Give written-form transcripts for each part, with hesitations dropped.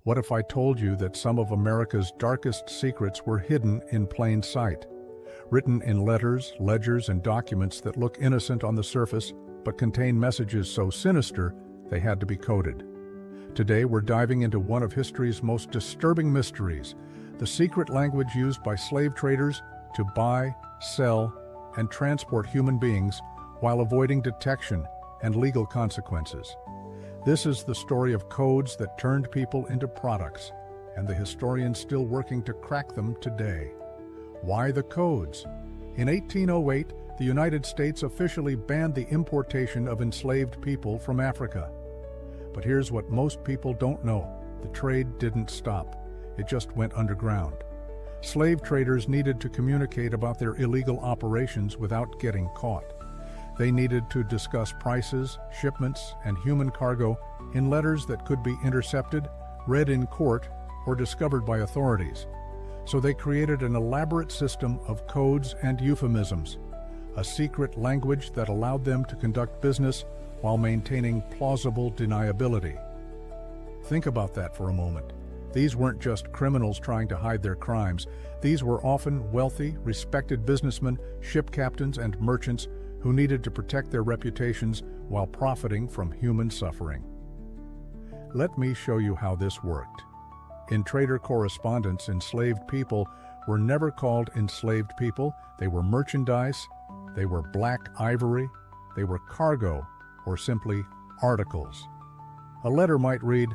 What if I told you that some of America's darkest secrets were hidden in plain sight, written in letters, ledgers, and documents that look innocent on the surface but contain messages so sinister they had to be coded? Today we're diving into one of history's most disturbing mysteries, the secret language used by slave traders to buy, sell, and transport human beings while avoiding detection and legal consequences. This is the story of codes that turned people into products, and the historians still working to crack them today. Why the codes? In 1808, the United States officially banned the importation of enslaved people from Africa. But here's what most people don't know. The trade didn't stop. It just went underground. Slave traders needed to communicate about their illegal operations without getting caught. They needed to discuss prices, shipments, and human cargo in letters that could be intercepted, read in court, or discovered by authorities. So they created an elaborate system of codes and euphemisms, a secret language that allowed them to conduct business while maintaining plausible deniability. Think about that for a moment. These weren't just criminals trying to hide their crimes. These were often wealthy, respected businessmen, ship captains, and merchants who needed to protect their reputations while profiting from human suffering. Let me show you how this worked. In trader correspondence, enslaved people were never called enslaved people. They were merchandise, they were black ivory, they were cargo, or simply articles. A letter might read,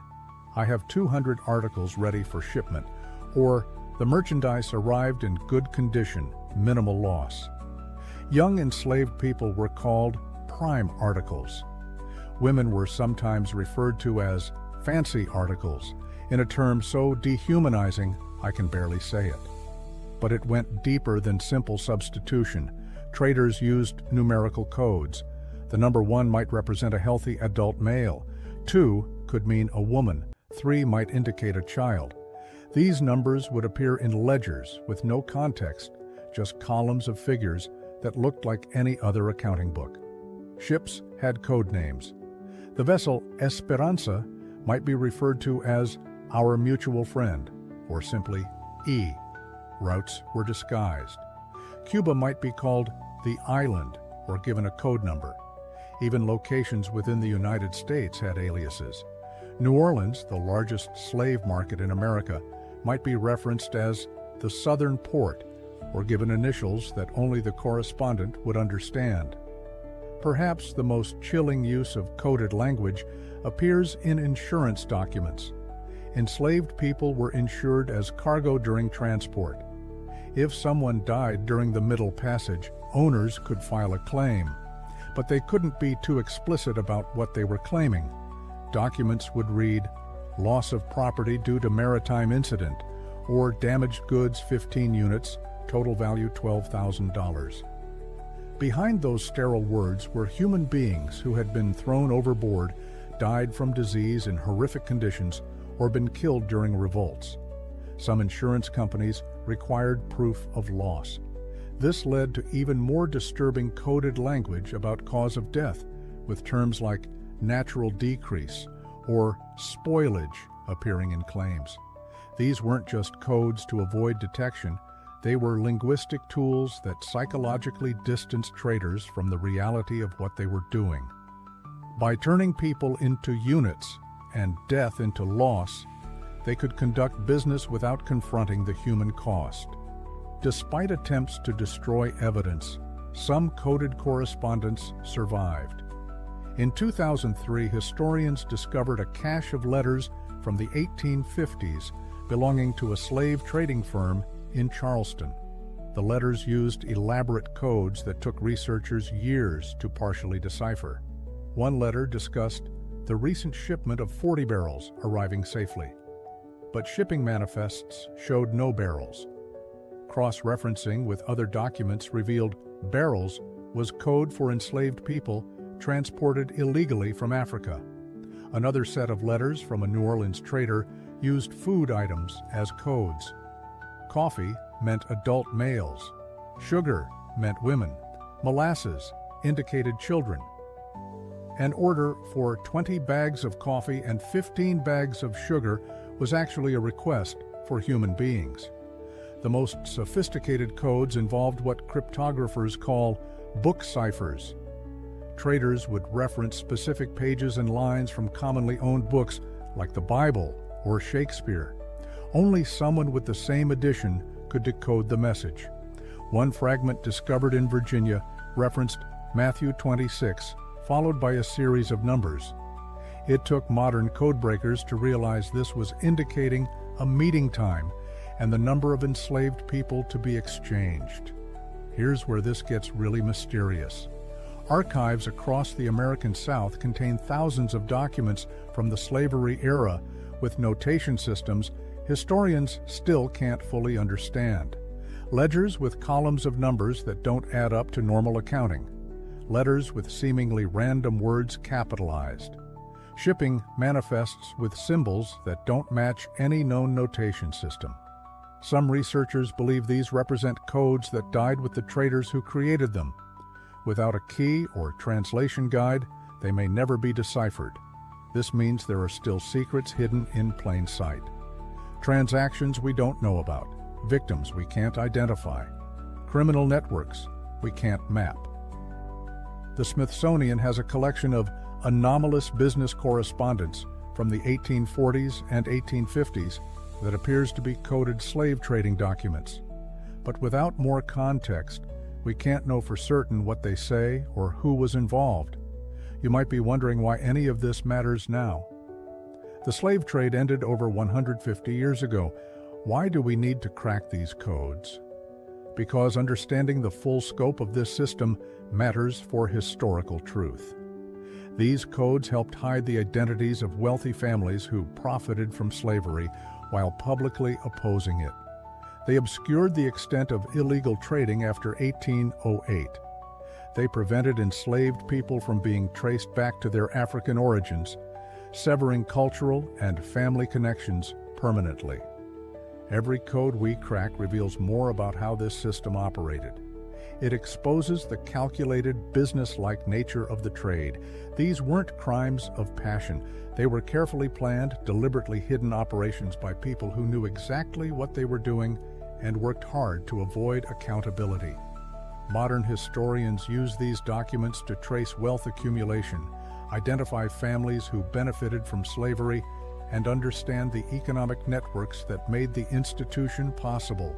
"I have 200 articles ready for shipment," or "The merchandise arrived in good condition, minimal loss." Young enslaved people were called prime articles. Women were sometimes referred to as fancy articles, in a term so dehumanizing I can barely say it. But it went deeper than simple substitution. Traders used numerical codes. The number 1 might represent a healthy adult male, 2 could mean a woman, 3 might indicate a child. These numbers would appear in ledgers with no context, just columns of figures that looked like any other accounting book. Ships had code names. The vessel Esperanza might be referred to as our mutual friend, or simply E. Routes were disguised. Cuba might be called the island, or given a code number. Even locations within the United States had aliases. New Orleans, the largest slave market in America, might be referenced as the Southern Port, or given initials that only the correspondent would understand. Perhaps the most chilling use of coded language appears in insurance documents. Enslaved people were insured as cargo during transport. If someone died during the Middle Passage, owners could file a claim, but they couldn't be too explicit about what they were claiming. Documents would read, "Loss of property due to maritime incident," or "Damaged goods 15 units, total value $12,000. Behind those sterile words were human beings who had been thrown overboard, died from disease in horrific conditions, or been killed during revolts. Some insurance companies required proof of loss. This led to even more disturbing coded language about cause of death, with terms like natural decrease or spoilage appearing in claims. These weren't just codes to avoid detection. They were linguistic tools that psychologically distanced traders from the reality of what they were doing. By turning people into units and death into loss, they could conduct business without confronting the human cost. Despite attempts to destroy evidence, some coded correspondence survived. In 2003, historians discovered a cache of letters from the 1850s belonging to a slave trading firm in Charleston. The letters used elaborate codes that took researchers years to partially decipher. One letter discussed the recent shipment of 40 barrels arriving safely, but shipping manifests showed no barrels. Cross-referencing with other documents revealed barrels was code for enslaved people transported illegally from Africa. Another set of letters from a New Orleans trader used food items as codes. Coffee meant adult males. Sugar meant women. Molasses indicated children. An order for 20 bags of coffee and 15 bags of sugar was actually a request for human beings. The most sophisticated codes involved what cryptographers call book ciphers. Traders would reference specific pages and lines from commonly owned books like the Bible or Shakespeare. Only someone with the same edition could decode the message. One fragment discovered in Virginia referenced Matthew 26, followed by a series of numbers. It took modern codebreakers to realize this was indicating a meeting time and the number of enslaved people to be exchanged. Here's where this gets really mysterious. Archives across the American South contain thousands of documents from the slavery era with notation systems historians still can't fully understand. Ledgers with columns of numbers that don't add up to normal accounting. Letters with seemingly random words capitalized. Shipping manifests with symbols that don't match any known notation system. Some researchers believe these represent codes that died with the traders who created them. Without a key or translation guide, they may never be deciphered. This means there are still secrets hidden in plain sight. Transactions we don't know about, victims we can't identify, criminal networks we can't map. The Smithsonian has a collection of anomalous business correspondence from the 1840s and 1850s that appears to be coded slave trading documents. But without more context, we can't know for certain what they say or who was involved. You might be wondering why any of this matters now. The slave trade ended over 150 years ago. Why do we need to crack these codes? Because understanding the full scope of this system matters for historical truth. These codes helped hide the identities of wealthy families who profited from slavery while publicly opposing it. They obscured the extent of illegal trading after 1808. They prevented enslaved people from being traced back to their African origins, severing cultural and family connections permanently. Every code we crack reveals more about how this system operated. It exposes the calculated, business-like nature of the trade. These weren't crimes of passion. They were carefully planned, deliberately hidden operations by people who knew exactly what they were doing and worked hard to avoid accountability. Modern historians use these documents to trace wealth accumulation, identify families who benefited from slavery, and understand the economic networks that made the institution possible.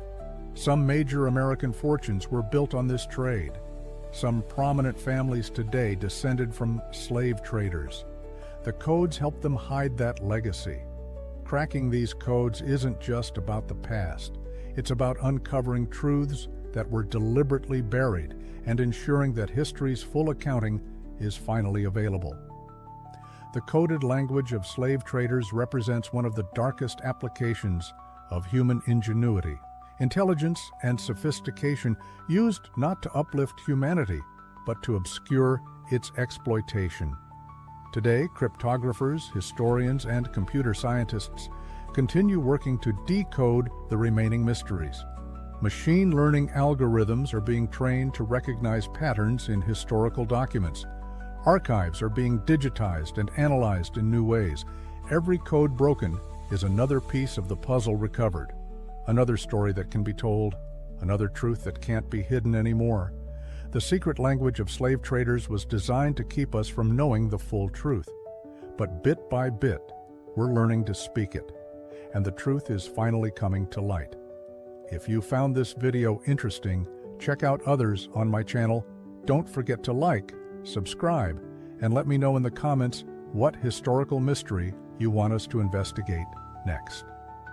Some major American fortunes were built on this trade. Some prominent families today descended from slave traders. The codes help them hide that legacy. Cracking these codes isn't just about the past. It's about uncovering truths that were deliberately buried and ensuring that history's full accounting is finally available. The coded language of slave traders represents one of the darkest applications of human ingenuity, intelligence, and sophistication used not to uplift humanity, but to obscure its exploitation. Today, cryptographers, historians, and computer scientists continue working to decode the remaining mysteries. Machine learning algorithms are being trained to recognize patterns in historical documents. Archives are being digitized and analyzed in new ways. Every code broken is another piece of the puzzle recovered, another story that can be told, another truth that can't be hidden anymore. The secret language of slave traders was designed to keep us from knowing the full truth. But bit by bit, we're learning to speak it, and the truth is finally coming to light. If you found this video interesting, check out others on my channel. Don't forget to like, subscribe, and let me know in the comments what historical mystery you want us to investigate next.